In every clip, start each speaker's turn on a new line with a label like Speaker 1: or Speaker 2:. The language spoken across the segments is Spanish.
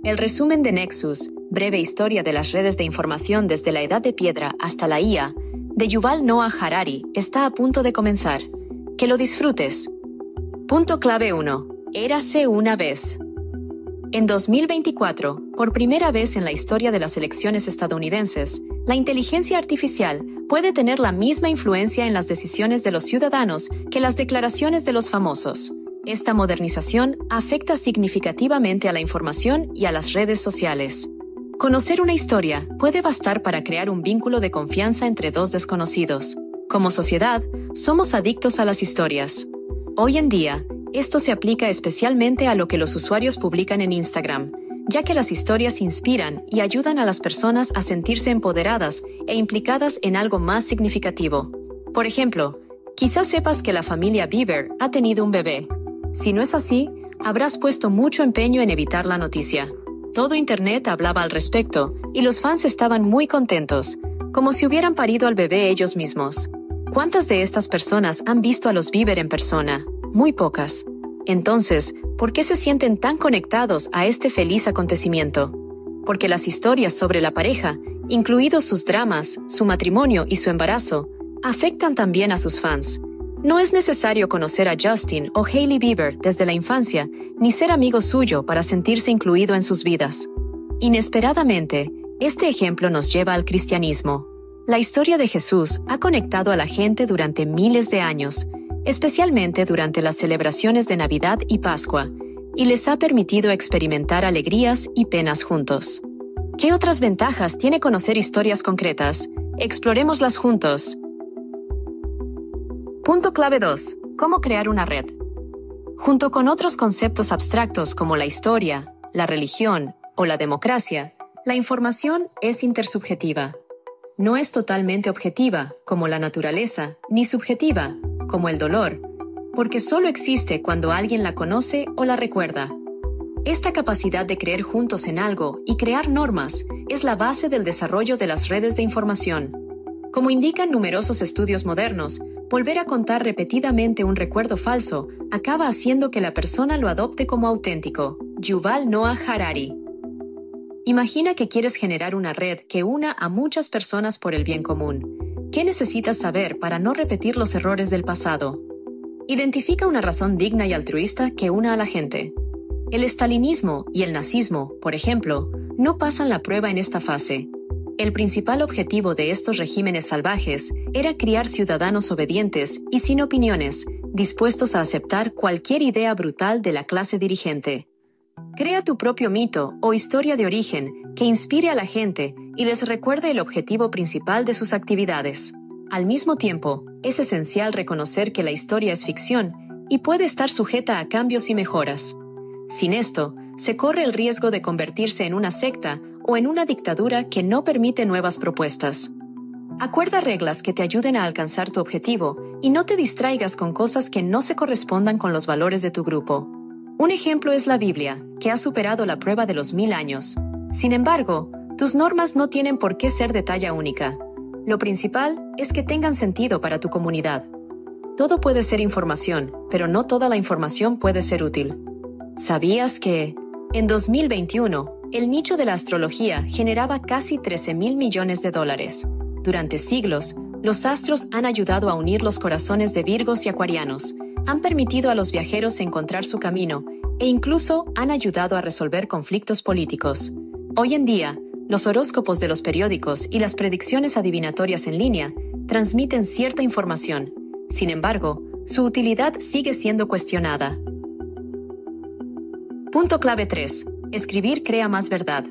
Speaker 1: El resumen de Nexus, breve historia de las redes de información desde la Edad de Piedra hasta la IA, de Yuval Noah Harari, está a punto de comenzar. ¡Que lo disfrutes! Punto clave 1. Érase una vez. En 2024, por primera vez en la historia de las elecciones estadounidenses, la inteligencia artificial puede tener la misma influencia en las decisiones de los ciudadanos que las declaraciones de los famosos. Esta modernización afecta significativamente a la información y a las redes sociales. Conocer una historia puede bastar para crear un vínculo de confianza entre dos desconocidos. Como sociedad, somos adictos a las historias. Hoy en día, esto se aplica especialmente a lo que los usuarios publican en Instagram, ya que las historias inspiran y ayudan a las personas a sentirse empoderadas e implicadas en algo más significativo. Por ejemplo, quizás sepas que la familia Bieber ha tenido un bebé. Si no es así, habrás puesto mucho empeño en evitar la noticia. Todo Internet hablaba al respecto y los fans estaban muy contentos, como si hubieran parido al bebé ellos mismos. ¿Cuántas de estas personas han visto a los Bieber en persona? Muy pocas. Entonces, ¿por qué se sienten tan conectados a este feliz acontecimiento? Porque las historias sobre la pareja, incluidos sus dramas, su matrimonio y su embarazo, afectan también a sus fans. No es necesario conocer a Justin o Hailey Bieber desde la infancia, ni ser amigo suyo para sentirse incluido en sus vidas. Inesperadamente, este ejemplo nos lleva al cristianismo. La historia de Jesús ha conectado a la gente durante miles de años, especialmente durante las celebraciones de Navidad y Pascua, y les ha permitido experimentar alegrías y penas juntos. ¿Qué otras ventajas tiene conocer historias concretas? Explorémoslas juntos. Punto clave 2. ¿Cómo crear una red? Junto con otros conceptos abstractos como la historia, la religión o la democracia, la información es intersubjetiva. No es totalmente objetiva, como la naturaleza, ni subjetiva, como el dolor, porque solo existe cuando alguien la conoce o la recuerda. Esta capacidad de creer juntos en algo y crear normas es la base del desarrollo de las redes de información. Como indican numerosos estudios modernos, volver a contar repetidamente un recuerdo falso acaba haciendo que la persona lo adopte como auténtico. Yuval Noah Harari. Imagina que quieres generar una red que una a muchas personas por el bien común. ¿Qué necesitas saber para no repetir los errores del pasado? Identifica una razón digna y altruista que una a la gente. El estalinismo y el nazismo, por ejemplo, no pasan la prueba en esta fase. El principal objetivo de estos regímenes salvajes era criar ciudadanos obedientes y sin opiniones, dispuestos a aceptar cualquier idea brutal de la clase dirigente. Crea tu propio mito o historia de origen que inspire a la gente y les recuerde el objetivo principal de sus actividades. Al mismo tiempo, es esencial reconocer que la historia es ficción y puede estar sujeta a cambios y mejoras. Sin esto, se corre el riesgo de convertirse en una secta o en una dictadura que no permite nuevas propuestas. Acuerda reglas que te ayuden a alcanzar tu objetivo y no te distraigas con cosas que no se correspondan con los valores de tu grupo. Un ejemplo es la Biblia, que ha superado la prueba de los 1000 años. Sin embargo, tus normas no tienen por qué ser de talla única. Lo principal es que tengan sentido para tu comunidad. Todo puede ser información, pero no toda la información puede ser útil. ¿Sabías que, en 2021, el nicho de la astrología generaba casi $13,000 millones? Durante siglos, los astros han ayudado a unir los corazones de Virgos y Acuarianos, han permitido a los viajeros encontrar su camino e incluso han ayudado a resolver conflictos políticos. Hoy en día, los horóscopos de los periódicos y las predicciones adivinatorias en línea transmiten cierta información. Sin embargo, su utilidad sigue siendo cuestionada. Punto clave 3. Escribir crea más verdad.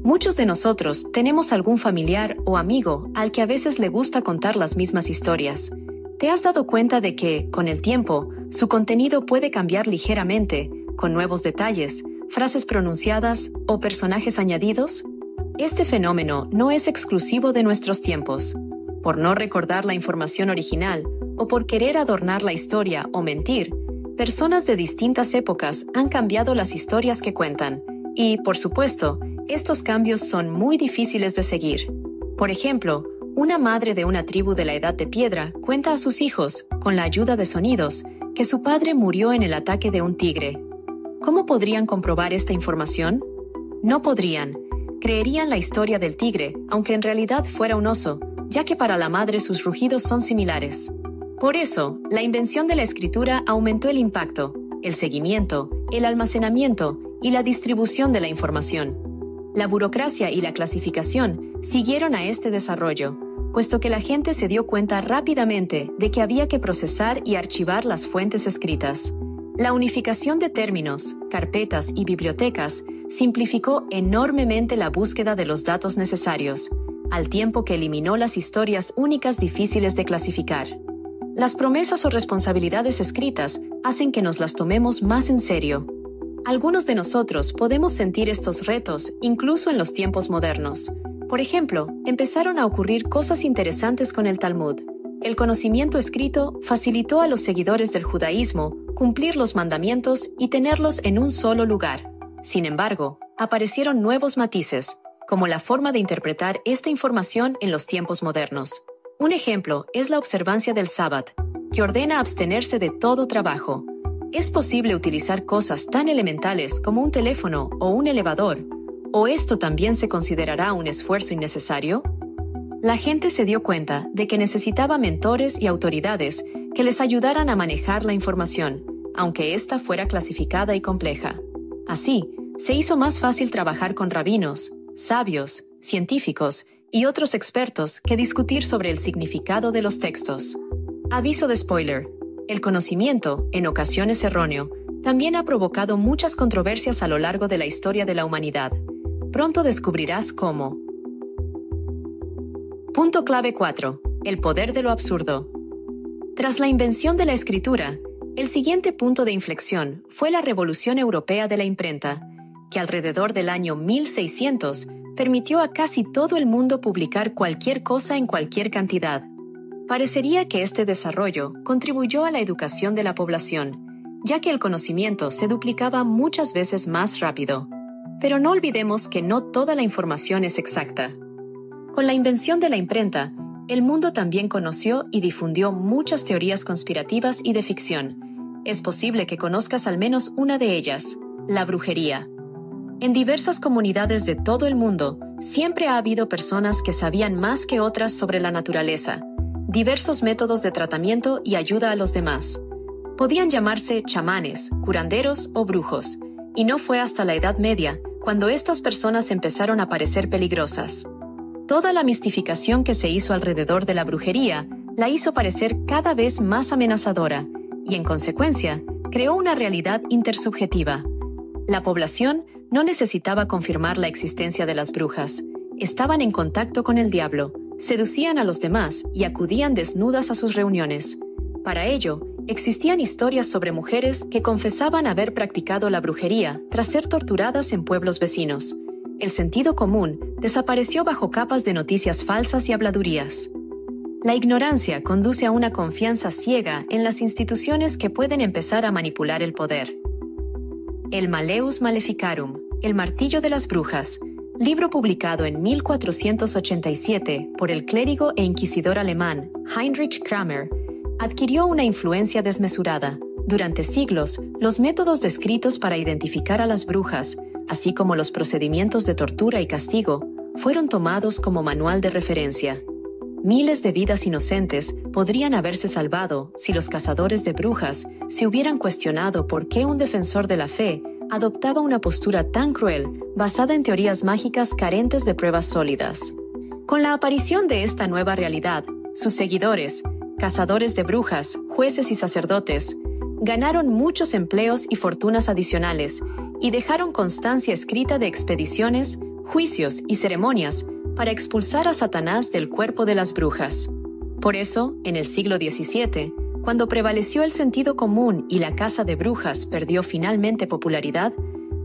Speaker 1: Muchos de nosotros tenemos algún familiar o amigo al que a veces le gusta contar las mismas historias. ¿Te has dado cuenta de que, con el tiempo, su contenido puede cambiar ligeramente, con nuevos detalles, frases pronunciadas o personajes añadidos? Este fenómeno no es exclusivo de nuestros tiempos. Por no recordar la información original o por querer adornar la historia o mentir, personas de distintas épocas han cambiado las historias que cuentan. Y, por supuesto, estos cambios son muy difíciles de seguir. Por ejemplo, una madre de una tribu de la Edad de Piedra cuenta a sus hijos, con la ayuda de sonidos, que su padre murió en el ataque de un tigre. ¿Cómo podrían comprobar esta información? No podrían. Creerían la historia del tigre, aunque en realidad fuera un oso, ya que para la madre sus rugidos son similares. Por eso, la invención de la escritura aumentó el impacto, el seguimiento, el almacenamiento y la distribución de la información. La burocracia y la clasificación siguieron a este desarrollo, puesto que la gente se dio cuenta rápidamente de que había que procesar y archivar las fuentes escritas. La unificación de términos, carpetas y bibliotecas simplificó enormemente la búsqueda de los datos necesarios, al tiempo que eliminó las historias únicas difíciles de clasificar. Las promesas o responsabilidades escritas hacen que nos las tomemos más en serio. Algunos de nosotros podemos sentir estos retos incluso en los tiempos modernos. Por ejemplo, empezaron a ocurrir cosas interesantes con el Talmud. El conocimiento escrito facilitó a los seguidores del judaísmo cumplir los mandamientos y tenerlos en un solo lugar. Sin embargo, aparecieron nuevos matices, como la forma de interpretar esta información en los tiempos modernos. Un ejemplo es la observancia del Sabbat, que ordena abstenerse de todo trabajo. ¿Es posible utilizar cosas tan elementales como un teléfono o un elevador? ¿O esto también se considerará un esfuerzo innecesario? La gente se dio cuenta de que necesitaba mentores y autoridades que les ayudaran a manejar la información, aunque ésta fuera clasificada y compleja. Así, se hizo más fácil trabajar con rabinos, sabios, científicos y otros expertos que discutir sobre el significado de los textos. Aviso de spoiler: el conocimiento, en ocasiones erróneo, también ha provocado muchas controversias a lo largo de la historia de la humanidad. Pronto descubrirás cómo. Punto clave 4. El poder de lo absurdo. Tras la invención de la escritura, el siguiente punto de inflexión fue la Revolución Europea de la imprenta, que alrededor del año 1600 permitió a casi todo el mundo publicar cualquier cosa en cualquier cantidad. Parecería que este desarrollo contribuyó a la educación de la población, ya que el conocimiento se duplicaba muchas veces más rápido. Pero no olvidemos que no toda la información es exacta. Con la invención de la imprenta, el mundo también conoció y difundió muchas teorías conspirativas y de ficción. Es posible que conozcas al menos una de ellas: la brujería. En diversas comunidades de todo el mundo, siempre ha habido personas que sabían más que otras sobre la naturaleza, diversos métodos de tratamiento y ayuda a los demás. Podían llamarse chamanes, curanderos o brujos, y no fue hasta la Edad Media cuando estas personas empezaron a parecer peligrosas. Toda la mistificación que se hizo alrededor de la brujería la hizo parecer cada vez más amenazadora y, en consecuencia, creó una realidad intersubjetiva. La población no necesitaba confirmar la existencia de las brujas. Estaban en contacto con el diablo, seducían a los demás y acudían desnudas a sus reuniones. Para ello, existían historias sobre mujeres que confesaban haber practicado la brujería tras ser torturadas en pueblos vecinos. El sentido común desapareció bajo capas de noticias falsas y habladurías. La ignorancia conduce a una confianza ciega en las instituciones que pueden empezar a manipular el poder. El Malleus Maleficarum, el martillo de las brujas, libro publicado en 1487 por el clérigo e inquisidor alemán Heinrich Kramer, adquirió una influencia desmesurada. Durante siglos, los métodos descritos para identificar a las brujas, así como los procedimientos de tortura y castigo, fueron tomados como manual de referencia. Miles de vidas inocentes podrían haberse salvado si los cazadores de brujas se hubieran cuestionado por qué un defensor de la fe adoptaba una postura tan cruel basada en teorías mágicas carentes de pruebas sólidas. Con la aparición de esta nueva realidad, sus seguidores, cazadores de brujas, jueces y sacerdotes, ganaron muchos empleos y fortunas adicionales y dejaron constancia escrita de expediciones, juicios y ceremonias para expulsar a Satanás del cuerpo de las brujas. Por eso, en el siglo XVII, cuando prevaleció el sentido común y la caza de brujas perdió finalmente popularidad,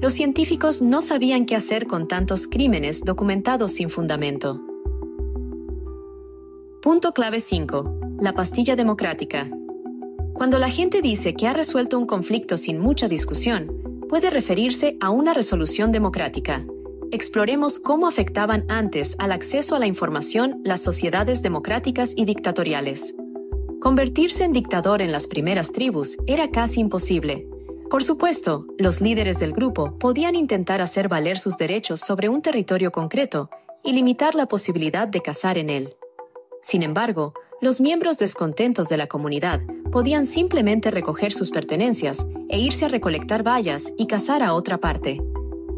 Speaker 1: los científicos no sabían qué hacer con tantos crímenes documentados sin fundamento. Punto clave 5. La pastilla democrática. Cuando la gente dice que ha resuelto un conflicto sin mucha discusión, puede referirse a una resolución democrática. Exploremos cómo afectaban antes al acceso a la información las sociedades democráticas y dictatoriales. Convertirse en dictador en las primeras tribus era casi imposible. Por supuesto, los líderes del grupo podían intentar hacer valer sus derechos sobre un territorio concreto y limitar la posibilidad de cazar en él. Sin embargo, los miembros descontentos de la comunidad podían simplemente recoger sus pertenencias e irse a recolectar bayas y cazar a otra parte.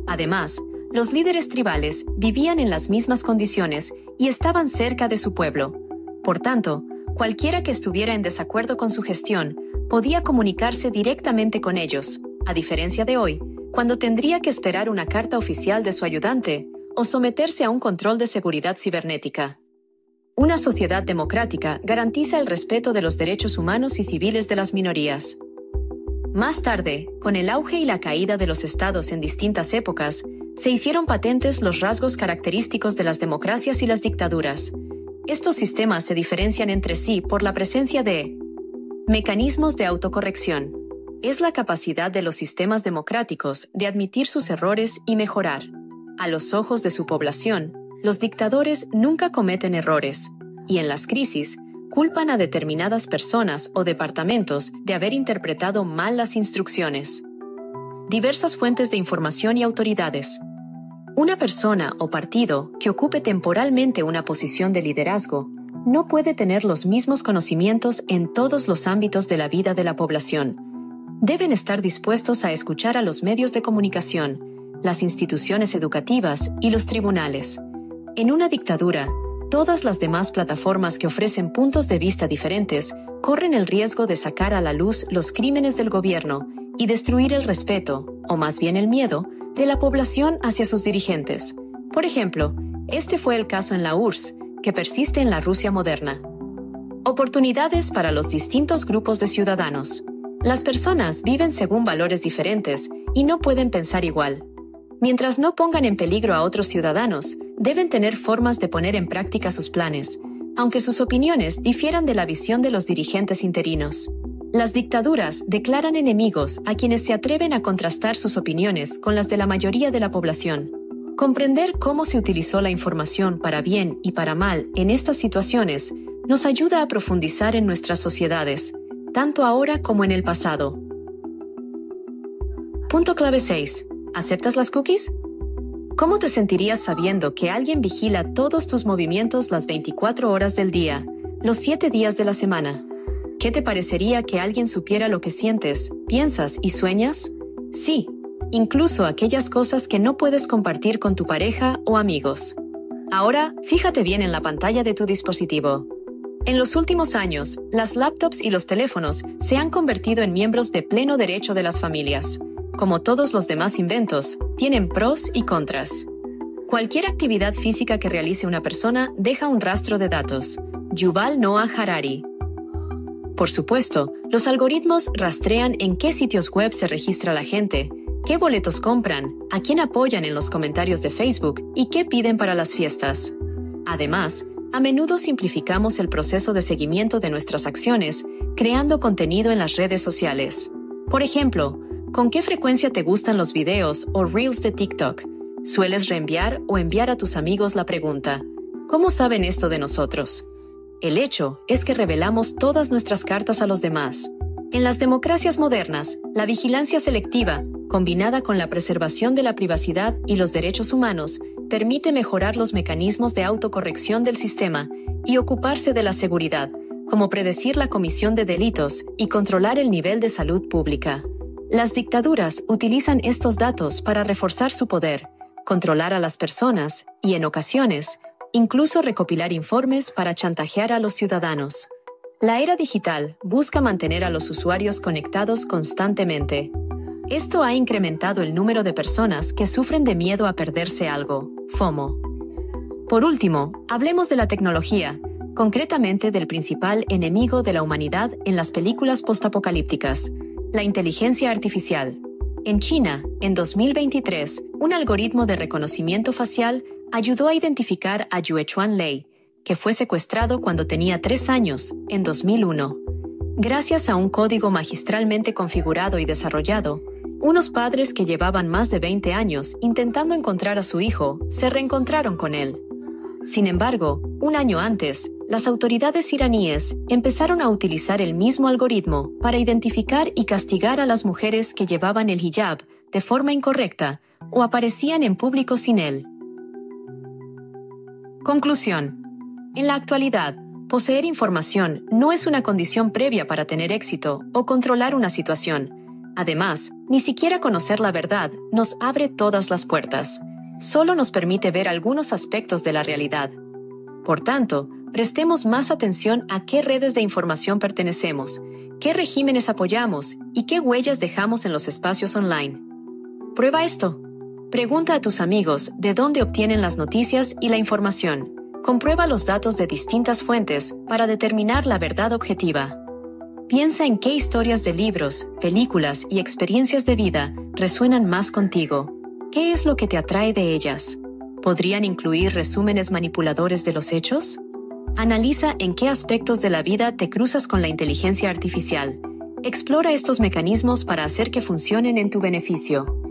Speaker 1: Además, los líderes tribales vivían en las mismas condiciones y estaban cerca de su pueblo. Por tanto, cualquiera que estuviera en desacuerdo con su gestión podía comunicarse directamente con ellos, a diferencia de hoy, cuando tendría que esperar una carta oficial de su ayudante o someterse a un control de seguridad cibernética. Una sociedad democrática garantiza el respeto de los derechos humanos y civiles de las minorías. Más tarde, con el auge y la caída de los estados en distintas épocas, se hicieron patentes los rasgos característicos de las democracias y las dictaduras. Estos sistemas se diferencian entre sí por la presencia de mecanismos de autocorrección. Es la capacidad de los sistemas democráticos de admitir sus errores y mejorar. A los ojos de su población, los dictadores nunca cometen errores, y en las crisis, culpan a determinadas personas o departamentos de haber interpretado mal las instrucciones. Diversas fuentes de información y autoridades. Una persona o partido que ocupe temporalmente una posición de liderazgo no puede tener los mismos conocimientos en todos los ámbitos de la vida de la población. Deben estar dispuestos a escuchar a los medios de comunicación, las instituciones educativas y los tribunales. En una dictadura, todas las demás plataformas que ofrecen puntos de vista diferentes corren el riesgo de sacar a la luz los crímenes del gobierno y destruir el respeto, o más bien el miedo, de la población hacia sus dirigentes. Por ejemplo, este fue el caso en la URSS, que persiste en la Rusia moderna. Oportunidades para los distintos grupos de ciudadanos. Las personas viven según valores diferentes y no pueden pensar igual. Mientras no pongan en peligro a otros ciudadanos, deben tener formas de poner en práctica sus planes, aunque sus opiniones difieran de la visión de los dirigentes interinos. Las dictaduras declaran enemigos a quienes se atreven a contrastar sus opiniones con las de la mayoría de la población. Comprender cómo se utilizó la información para bien y para mal en estas situaciones nos ayuda a profundizar en nuestras sociedades, tanto ahora como en el pasado. Punto clave 6. ¿Aceptas las cookies? ¿Cómo te sentirías sabiendo que alguien vigila todos tus movimientos las 24 horas del día, los 7 días de la semana? ¿Qué te parecería que alguien supiera lo que sientes, piensas y sueñas? Sí, incluso aquellas cosas que no puedes compartir con tu pareja o amigos. Ahora, fíjate bien en la pantalla de tu dispositivo. En los últimos años, las laptops y los teléfonos se han convertido en miembros de pleno derecho de las familias. Como todos los demás inventos, tienen pros y contras. Cualquier actividad física que realice una persona deja un rastro de datos. Yuval Noah Harari. Por supuesto, los algoritmos rastrean en qué sitios web se registra la gente, qué boletos compran, a quién apoyan en los comentarios de Facebook y qué piden para las fiestas. Además, a menudo simplificamos el proceso de seguimiento de nuestras acciones, creando contenido en las redes sociales. Por ejemplo, ¿con qué frecuencia te gustan los videos o reels de TikTok? ¿Sueles reenviar o enviar a tus amigos la pregunta: ¿cómo saben esto de nosotros? El hecho es que revelamos todas nuestras cartas a los demás. En las democracias modernas, la vigilancia selectiva, combinada con la preservación de la privacidad y los derechos humanos, permite mejorar los mecanismos de autocorrección del sistema y ocuparse de la seguridad, como predecir la comisión de delitos y controlar el nivel de salud pública. Las dictaduras utilizan estos datos para reforzar su poder, controlar a las personas y, en ocasiones, incluso recopilar informes para chantajear a los ciudadanos. La era digital busca mantener a los usuarios conectados constantemente. Esto ha incrementado el número de personas que sufren de miedo a perderse algo, FOMO. Por último, hablemos de la tecnología, concretamente del principal enemigo de la humanidad en las películas postapocalípticas, la inteligencia artificial. En China, en 2023, un algoritmo de reconocimiento facial ayudó a identificar a Yuechuan Lei, que fue secuestrado cuando tenía 3 años, en 2001. Gracias a un código magistralmente configurado y desarrollado, unos padres que llevaban más de 20 años intentando encontrar a su hijo se reencontraron con él. Sin embargo, un año antes, las autoridades iraníes empezaron a utilizar el mismo algoritmo para identificar y castigar a las mujeres que llevaban el hijab de forma incorrecta o aparecían en público sin él. Conclusión. En la actualidad, poseer información no es una condición previa para tener éxito o controlar una situación. Además, ni siquiera conocer la verdad nos abre todas las puertas. Solo nos permite ver algunos aspectos de la realidad. Por tanto, prestemos más atención a qué redes de información pertenecemos, qué regímenes apoyamos y qué huellas dejamos en los espacios online. Prueba esto. Pregunta a tus amigos de dónde obtienen las noticias y la información. Comprueba los datos de distintas fuentes para determinar la verdad objetiva. Piensa en qué historias de libros, películas y experiencias de vida resuenan más contigo. ¿Qué es lo que te atrae de ellas? ¿Podrían incluir resúmenes manipuladores de los hechos? Analiza en qué aspectos de la vida te cruzas con la inteligencia artificial. Explora estos mecanismos para hacer que funcionen en tu beneficio.